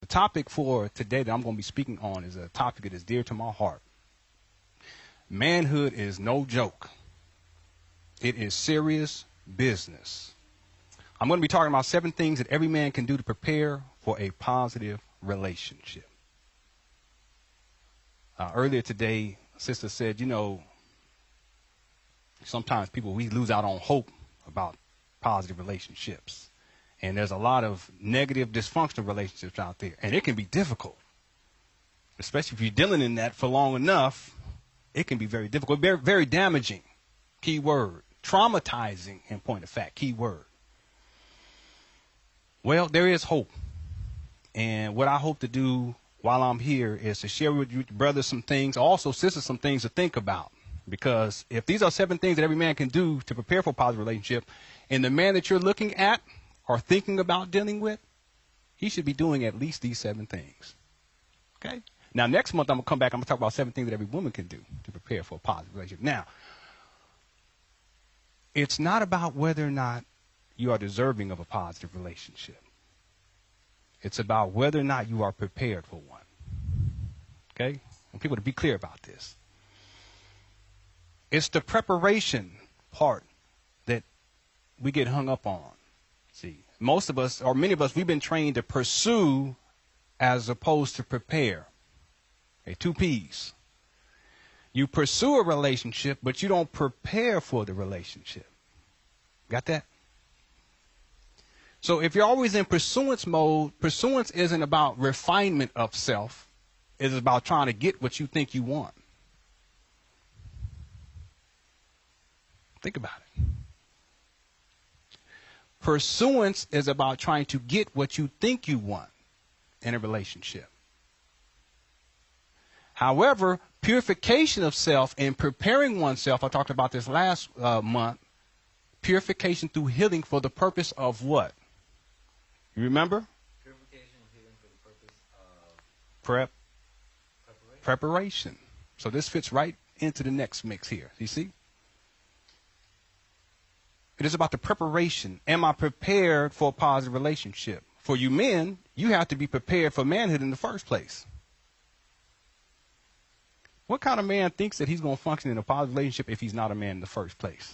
topic for today that I'm going to be speaking on is a topic that is dear to my heart. Manhood is no joke. It is serious business. I'm going to be talking about 7 things that every man can do to prepare for a positive relationship. Earlier today, a sister said, sometimes we lose out on hope about positive relationships. And there's a lot of negative, dysfunctional relationships out there. And it can be difficult, especially if you're dealing in that for long enough. It can be very difficult, very, very damaging. Key word. Traumatizing, in point of fact. Key word. Well, there is hope. And what I hope to do while I'm here is to share with you brothers some things, also sisters some things to think about. Because if these are 7 things that every man can do to prepare for a positive relationship, and the man that you're looking at or thinking about dealing with, he should be doing at least these 7 things. Okay? Now, next month, I'm going to come back. I'm going to talk about 7 things that every woman can do to prepare for a positive relationship. Now, it's not about whether or not you are deserving of a positive relationship. It's about whether or not you are prepared for one. Okay? I want people to be clear about this. It's the preparation part that we get hung up on. See, most of us, or many of us, we've been trained to pursue as opposed to prepare. Okay, 2 P's. You pursue a relationship, but you don't prepare for the relationship. Got that? So if you're always in pursuance mode, pursuance isn't about refinement of self. It's about trying to get what you think you want. Think about it. Pursuance is about trying to get what you think you want in a relationship. However, purification of self and preparing oneself, I talked about this last month, purification through healing for the purpose of what? You remember? Purification and healing for the purpose of preparation. So this fits right into the next mix here. You see? It is about the preparation. Am I prepared for a positive relationship? For you men, you have to be prepared for manhood in the first place. What kind of man thinks that he's going to function in a positive relationship if he's not a man in the first place?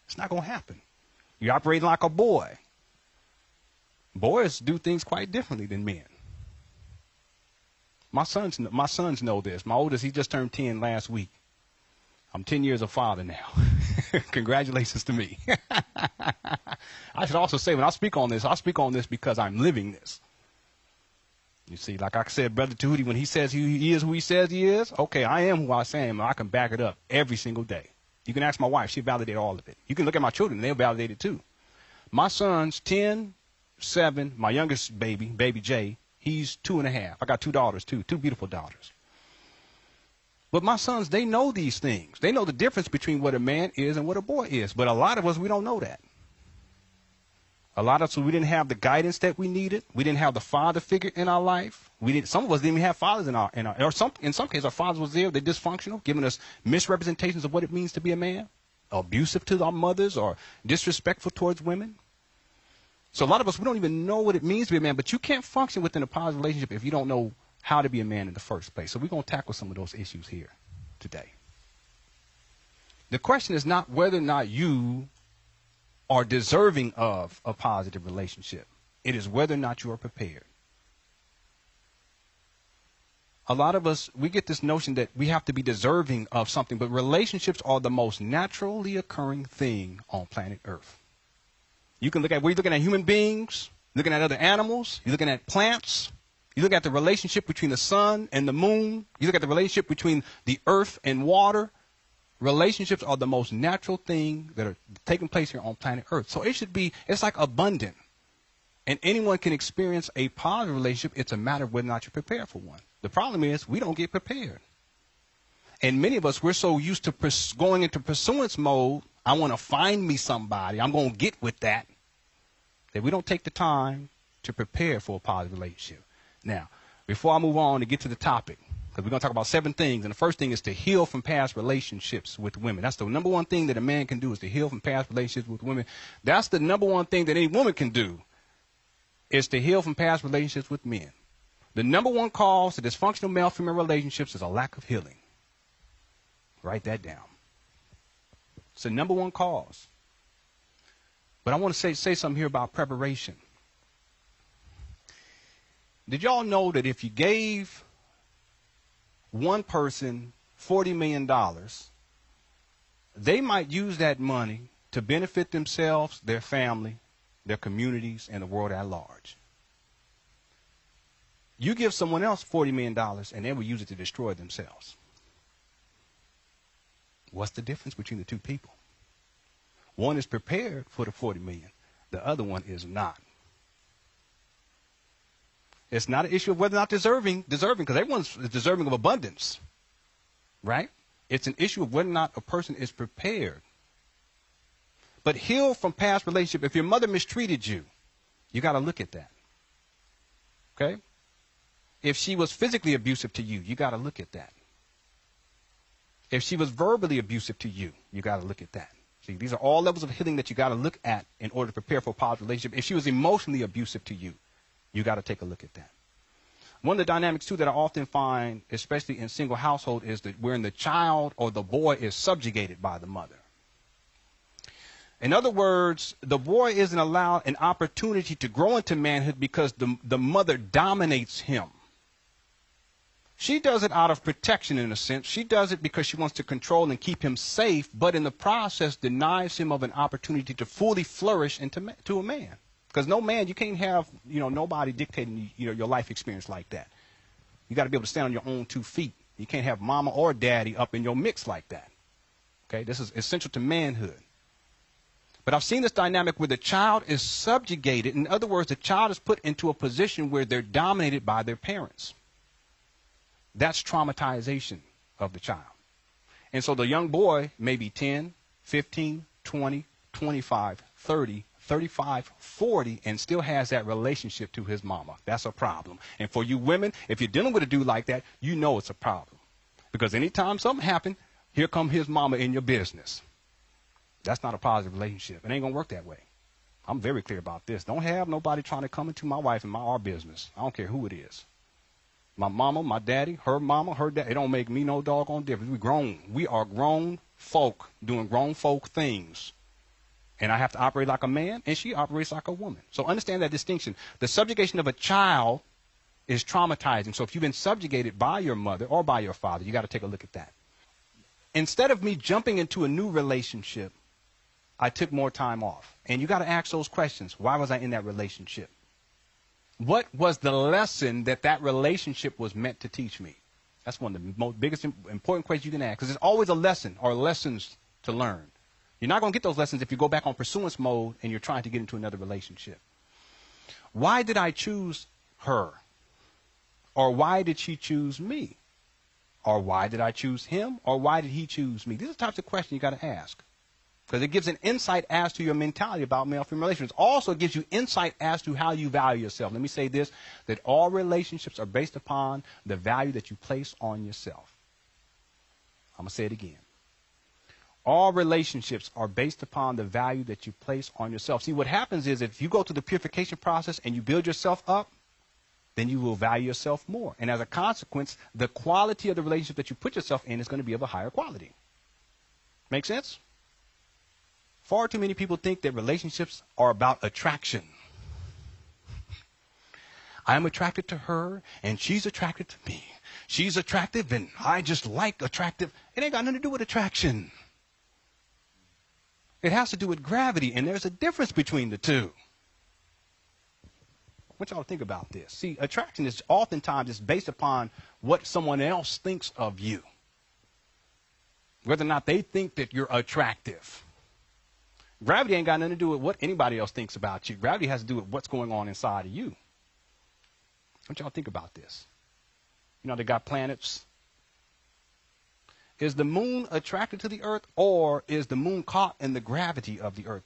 It's not going to happen. You're operating like a boy. Boys do things quite differently than men. My sons know this. My oldest, he just turned 10 last week. I'm 10 years of father now. Congratulations to me. I should also say, when I speak on this because I'm living this. You see, like I said, Brother Tahuti, when he says he is who he says he is, okay, I am who I say I am, and I can back it up every single day. You can ask my wife. She'll validate all of it. You can look at my children, and they'll validate it too. My son's 10, 7, my youngest baby Jay, he's 2.5. I got 2 daughters, too, 2 beautiful daughters. But my sons, they know these things. They know the difference between what a man is and what a boy is. But a lot of us, we don't know that. A lot of us, we didn't have the guidance that we needed. We didn't have the father figure in our life. Some of us didn't even have fathers in some cases, our fathers was there. They're dysfunctional, giving us misrepresentations of what it means to be a man, abusive to our mothers, or disrespectful towards women. So a lot of us, we don't even know what it means to be a man. But you can't function within a positive relationship if you don't know how to be a man in the first place. So we're going to tackle some of those issues here today. The question is not whether or not you are deserving of a positive relationship. It is whether or not you are prepared. A lot of us, we get this notion that we have to be deserving of something, but relationships are the most naturally occurring thing on planet Earth. You can look at, we're looking at human beings, looking at other animals, you're looking at plants, you look at the relationship between the sun and the moon, you look at the relationship between the earth and water. Relationships are the most natural thing that are taking place here on planet Earth. So it should be, it's like abundant. And anyone can experience a positive relationship. It's a matter of whether or not you're prepared for one. The problem is we don't get prepared. And many of us, we're so used to going into pursuance mode. I want to find me somebody. I'm going to get with that. That we don't take the time to prepare for a positive relationship. Now, before I move on to get to the topic, because we're going to talk about 7 things. And the first thing is to heal from past relationships with women. That's the number one thing that a man can do, is to heal from past relationships with women. That's the number one thing that any woman can do, is to heal from past relationships with men. The number one cause to dysfunctional male-female relationships is a lack of healing. Write that down. It's the number one cause. But I want to say something here about preparation. Did y'all know that if you gave one person $40 million, they might use that money to benefit themselves, their family, their communities, and the world at large? You give someone else $40 million and they will use it to destroy themselves. What's the difference between the two people? One is prepared for the $40 million. The other one is not. It's not an issue of whether or not deserving, because everyone's deserving of abundance, right? It's an issue of whether or not a person is prepared. But heal from past relationship. If your mother mistreated you, you got to look at that. Okay? If she was physically abusive to you, you got to look at that. If she was verbally abusive to you, you got to look at that. See, these are all levels of healing that you got to look at in order to prepare for a positive relationship. If she was emotionally abusive to you, you got to take a look at that. One of the dynamics, too, that I often find, especially in single household, is that wherein the child or the boy is subjugated by the mother. In other words, the boy isn't allowed an opportunity to grow into manhood because the mother dominates him. She does it out of protection, in a sense. She does it because she wants to control and keep him safe, but in the process denies him of an opportunity to fully flourish to a man. Because no man, you can't have, nobody dictating, your life experience like that. You got to be able to stand on your own 2 feet. You can't have mama or daddy up in your mix like that. Okay, this is essential to manhood. But I've seen this dynamic where the child is subjugated. In other words, the child is put into a position where they're dominated by their parents. That's traumatization of the child. And so the young boy may be 10, 15, 20, 25, 30, 35, 40, and still has that relationship to his mama. That's a problem. And for you women, if you're dealing with a dude like that, you know it's a problem. Because anytime something happens, here come his mama in your business. That's not a positive relationship. It ain't going to work that way. I'm very clear about this. Don't have nobody trying to come into my wife and our business. I don't care who it is. My mama, my daddy, her mama, her dad. It don't make me no doggone difference. We're grown. We are grown folk doing grown folk things. And I have to operate like a man, and she operates like a woman. So understand that distinction. The subjugation of a child is traumatizing. So if you've been subjugated by your mother or by your father, you got to take a look at that. Instead of me jumping into a new relationship, I took more time off. And you got to ask those questions. Why was I in that relationship? What was the lesson that relationship was meant to teach me? That's one of the most biggest important questions you can ask, because there's always a lesson or lessons to learn. You're not going to get those lessons if you go back on pursuance mode and you're trying to get into another relationship. Why did I choose her? Or why did she choose me? Or why did I choose him? Or why did he choose me? These are the types of questions you got to ask. Because it gives an insight as to your mentality about male-female relationships. Also, it gives you insight as to how you value yourself. Let me say this, that all relationships are based upon the value that you place on yourself. I'm going to say it again. All relationships are based upon the value that you place on yourself. See, what happens is if you go through the purification process and you build yourself up, then you will value yourself more. And as a consequence, the quality of the relationship that you put yourself in is going to be of a higher quality. Make sense? Far too many people think that relationships are about attraction. I'm attracted to her, and she's attracted to me. She's attractive, and I just like attractive. It ain't got nothing to do with attraction. It has to do with gravity, and there's a difference between the two. I want y'all to think about this. See, attraction is oftentimes based upon what someone else thinks of you. Whether or not they think that you're attractive. Gravity ain't got nothing to do with what anybody else thinks about you. Gravity has to do with what's going on inside of you. I want y'all to think about this. They got planets. Is the moon attracted to the earth, or is the moon caught in the gravity of the earth?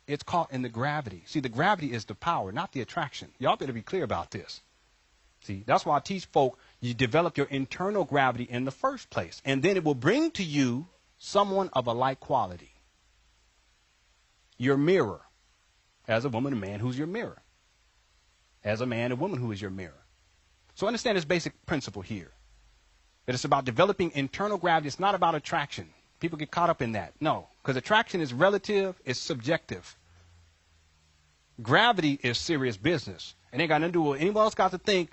It's caught in the gravity. See, the gravity is the power, not the attraction. Y'all better be clear about this. See, that's why I teach folk, you develop your internal gravity in the first place, and then it will bring to you someone of a like quality. Your mirror. As a woman, a man, who's your mirror? As a man, a woman, who is your mirror? So understand this basic principle here. That it's about developing internal gravity. It's not about attraction. People get caught up in that. No, because attraction is relative, it's subjective. Gravity is serious business. It ain't got nothing to do with anyone else got to think.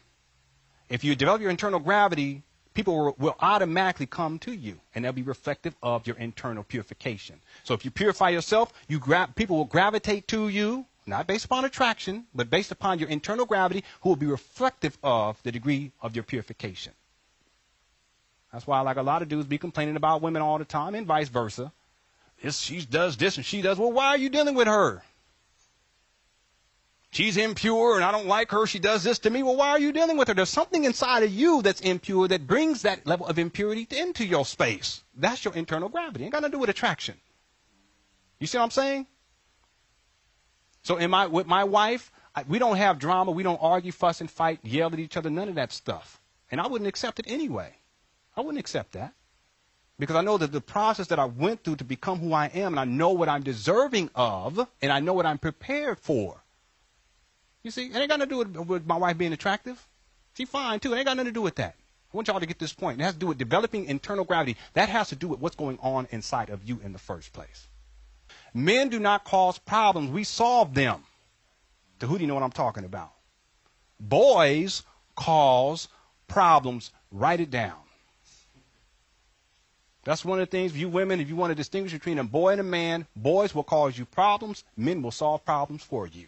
If you develop your internal gravity, people will automatically come to you, and they'll be reflective of your internal purification. So if you purify yourself, people will gravitate to you, not based upon attraction, but based upon your internal gravity, who will be reflective of the degree of your purification. That's why, like a lot of dudes be complaining about women all the time, and vice versa. She does this and she does. Well, why are you dealing with her? She's impure and I don't like her. She does this to me. Well, why are you dealing with her? There's something inside of you that's impure that brings that level of impurity into your space. That's your internal gravity. Ain't got nothing to do with attraction. You see what I'm saying? So with my wife, we don't have drama. We don't argue, fuss, and fight, yell at each other, none of that stuff. And I wouldn't accept it anyway. I wouldn't accept that. Because I know that the process that I went through to become who I am, and I know what I'm deserving of, and I know what I'm prepared for. You see, it ain't got nothing to do with my wife being attractive. She's fine, too. It ain't got nothing to do with that. I want y'all to get this point. It has to do with developing internal gravity. That has to do with what's going on inside of you in the first place. Men do not cause problems. We solve them. To who do you know what I'm talking about? Boys cause problems. Write it down. That's one of the things, you women, if you want to distinguish between a boy and a man, boys will cause you problems. Men will solve problems for you.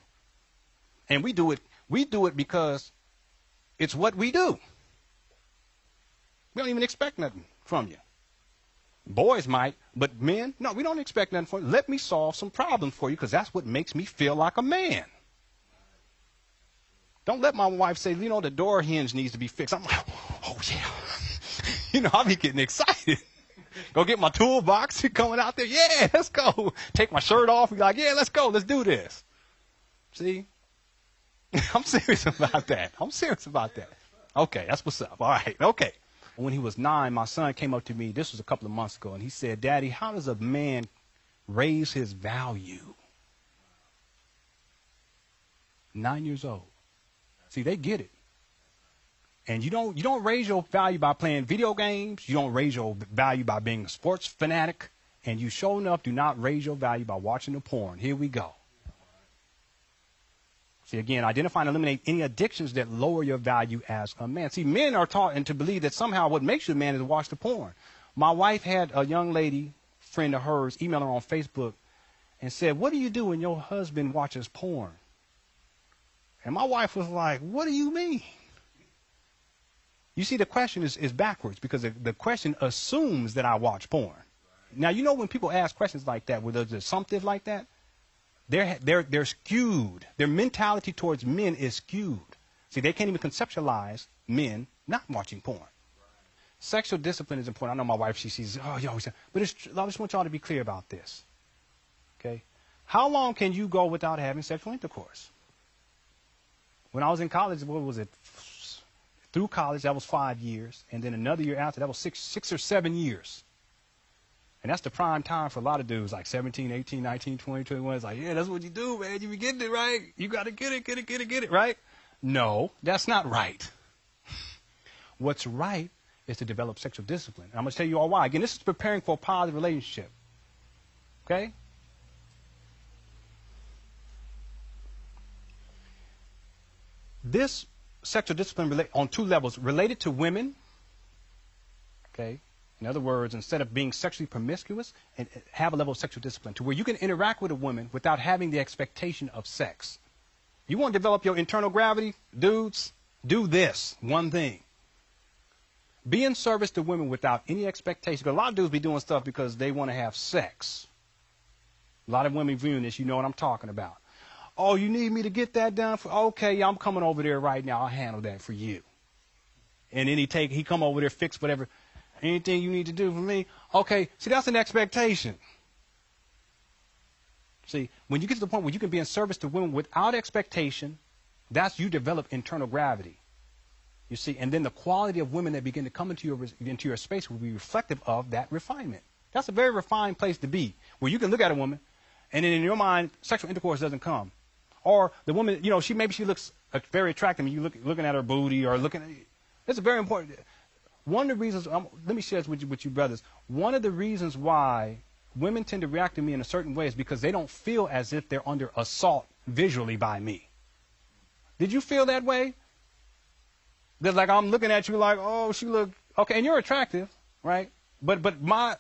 And we do it because it's what we do. We don't even expect nothing from you. Boys might, but men, no, we don't expect nothing from you. Let me solve some problems for you because that's what makes me feel like a man. Don't let my wife say, you know, the door hinge needs to be fixed. I'm like, oh, yeah. I'll be getting excited. Go get my toolbox. You're going out there. Yeah, let's go. Take my shirt off. Be like, yeah, let's go. Let's do this. See? I'm serious about that. Okay, that's what's up. All right, okay. When he was 9, my son came up to me, this was a couple of months ago, and he said, Daddy, how does a man raise his value? 9 years old. See, they get it. And you don't raise your value by playing video games. You don't raise your value by being a sports fanatic. And you sure enough do not raise your value by watching the porn. Here we go. See, again, identify and eliminate any addictions that lower your value as a man. See, men are taught and to believe that somehow what makes you a man is to watch the porn. My wife had a young lady, friend of hers, email her on Facebook and said, what do you do when your husband watches porn? And my wife was like, what do you mean? You see, the question is backwards because the question assumes that I watch porn. Now, you know when people ask questions like that, where there's assumptive like that, they're skewed. Their mentality towards men is skewed. See, they can't even conceptualize men not watching porn. Sexual discipline is important. I know my wife, she sees, oh, yo, but I just want y'all to be clear about this. Okay? How long can you go without having sexual intercourse? When I was in college, what was it? Through college, that was 5 years. And then another year after, that was six or 7 years. And that's the prime time for a lot of dudes, like 17, 18, 19, 20, 21. It's like, yeah, that's what you do, man. You be getting it, right? You got to get it, right? No, that's not right. What's right is to develop sexual discipline. And I'm going to tell you all why. Again, this is preparing for a positive relationship. Okay? This sexual discipline on 2 levels, related to women. Okay? In other words, instead of being sexually promiscuous, and have a level of sexual discipline to where you can interact with a woman without having the expectation of sex. You want to develop your internal gravity? Dudes, do this one thing. Be in service to women without any expectation. Because a lot of dudes be doing stuff because they want to have sex. A lot of women viewing this, you know what I'm talking about. Oh, you need me to get that done? Okay, yeah, I'm coming over there right now. I'll handle that for you. And then he come over there, fix whatever. Anything you need to do for me? Okay, see, that's an expectation. See, when you get to the point where you can be in service to women without expectation, that's you develop internal gravity. You see, and then the quality of women that begin to come into your space will be reflective of that refinement. That's a very refined place to be, where you can look at a woman, and then in your mind, sexual intercourse doesn't come. Or the woman, maybe she looks very attractive. You looking at her booty or looking at, it's a very important. One of the reasons, let me share this with you brothers. One of the reasons why women tend to react to me in a certain way is because they don't feel as if they're under assault visually by me. Did you feel that way? That like I'm looking at you like, oh, she look okay, and you're attractive, right? But my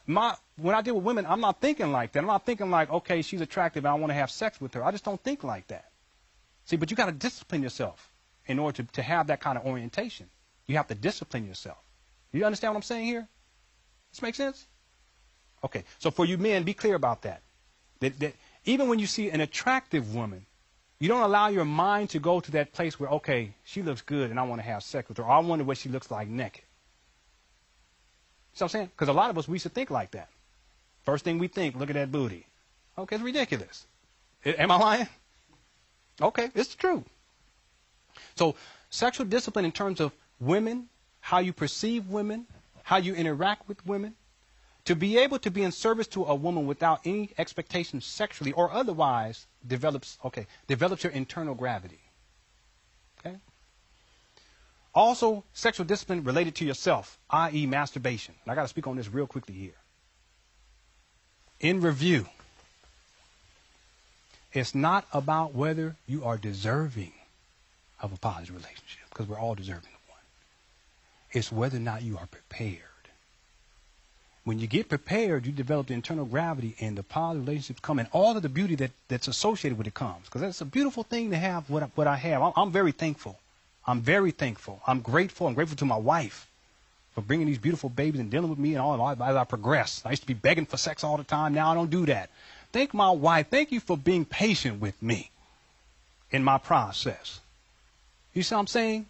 when I deal with women, I'm not thinking like that. I'm not thinking like, okay, she's attractive, and I want to have sex with her. I just don't think like that. See, but you got to discipline yourself in order to have that kind of orientation. You have to discipline yourself. You understand what I'm saying here? This make sense? Okay, so for you men, be clear about that. That even when you see an attractive woman, you don't allow your mind to go to that place where, okay, she looks good and I want to have sex with her. Or I wonder what she looks like naked. See what I'm saying? Because a lot of us, we should think like that. First thing we think, look at that booty. Okay, it's ridiculous. Am I lying? Okay, it's true. So sexual discipline in terms of women, how you perceive women, how you interact with women, to be able to be in service to a woman without any expectations sexually or otherwise develops your internal gravity. Okay? Also, sexual discipline related to yourself, i.e. masturbation. And I got to speak on this real quickly here. In review, it's not about whether you are deserving of a positive relationship, because we're all deserving of one. It's whether or not you are prepared. When you get prepared, you develop the internal gravity and the positive relationships come and all of the beauty that's associated with it comes. Because it's a beautiful thing to have what I have. I'm very thankful. I'm very thankful. I'm grateful. I'm grateful to my wife for bringing these beautiful babies and dealing with me and all as I progress. I used to be begging for sex all the time. Now I don't do that. Thank my wife. Thank you for being patient with me in my process. You see what I'm saying?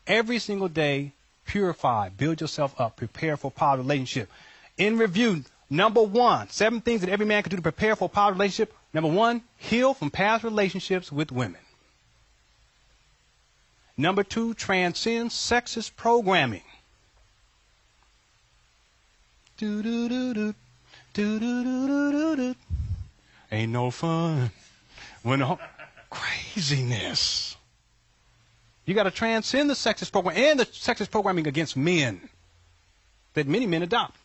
Every single day, purify, build yourself up, prepare for a positive relationship. In review, number 1, 7 things that every man can do to prepare for a positive relationship. Number 1, heal from past relationships with women. Number 2, transcend sexist programming. Ain't no fun when craziness. You got to transcend the sexist program and the sexist programming against men that many men adopt.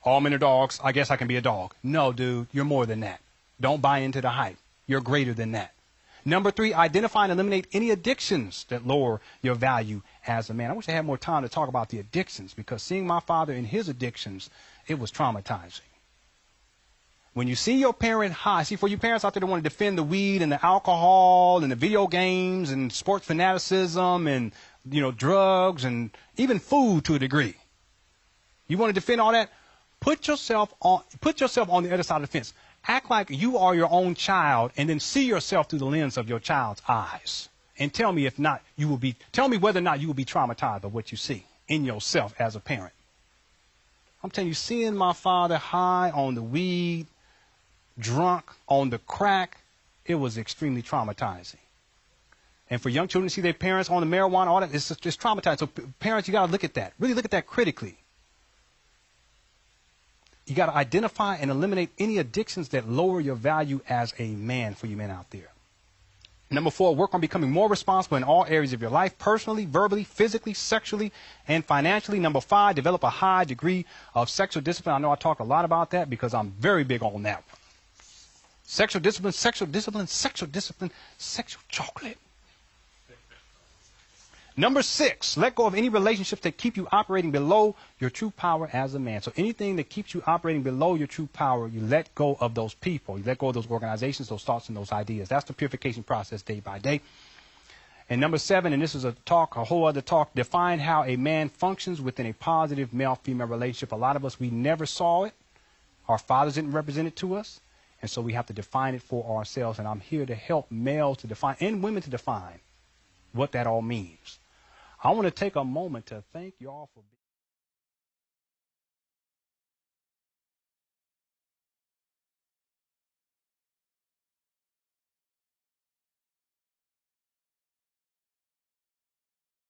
All men are dogs. I guess I can be a dog. No, dude, you're more than that. Don't buy into the hype. You're greater than that. Number 3, identify and eliminate any addictions that lower your value as a man. I wish I had more time to talk about the addictions, because seeing my father in his addictions, it was traumatizing. When you see your parent high, see, for you parents out there that want to defend the weed and the alcohol and the video games and sports fanaticism and, drugs and even food to a degree. You want to defend all that? Put yourself on the other side of the fence. Act like you are your own child and then see yourself through the lens of your child's eyes. And tell me tell me whether or not you will be traumatized by what you see in yourself as a parent. I'm telling you, seeing my father high on the weed, drunk on the crack, it was extremely traumatizing. And for young children to see their parents on the marijuana, all that, it's just traumatizing. So parents, you got to look at that. Really look at that critically. You got to identify and eliminate any addictions that lower your value as a man, for you men out there. Number 4, work on becoming more responsible in all areas of your life, personally, verbally, physically, sexually, and financially. Number 5, develop a high degree of sexual discipline. I know I talk a lot about that because I'm very big on that one. Sexual discipline, sexual discipline, sexual discipline, sexual chocolate. Number 6, let go of any relationships that keep you operating below your true power as a man. So anything that keeps you operating below your true power, you let go of those people. You let go of those organizations, those thoughts, and those ideas. That's the purification process day by day. And number 7, and this is a whole other talk, define how a man functions within a positive male-female relationship. A lot of us, we never saw it. Our fathers didn't represent it to us. And so we have to define it for ourselves. And I'm here to help males to define and women to define what that all means. I want to take a moment to thank you all for being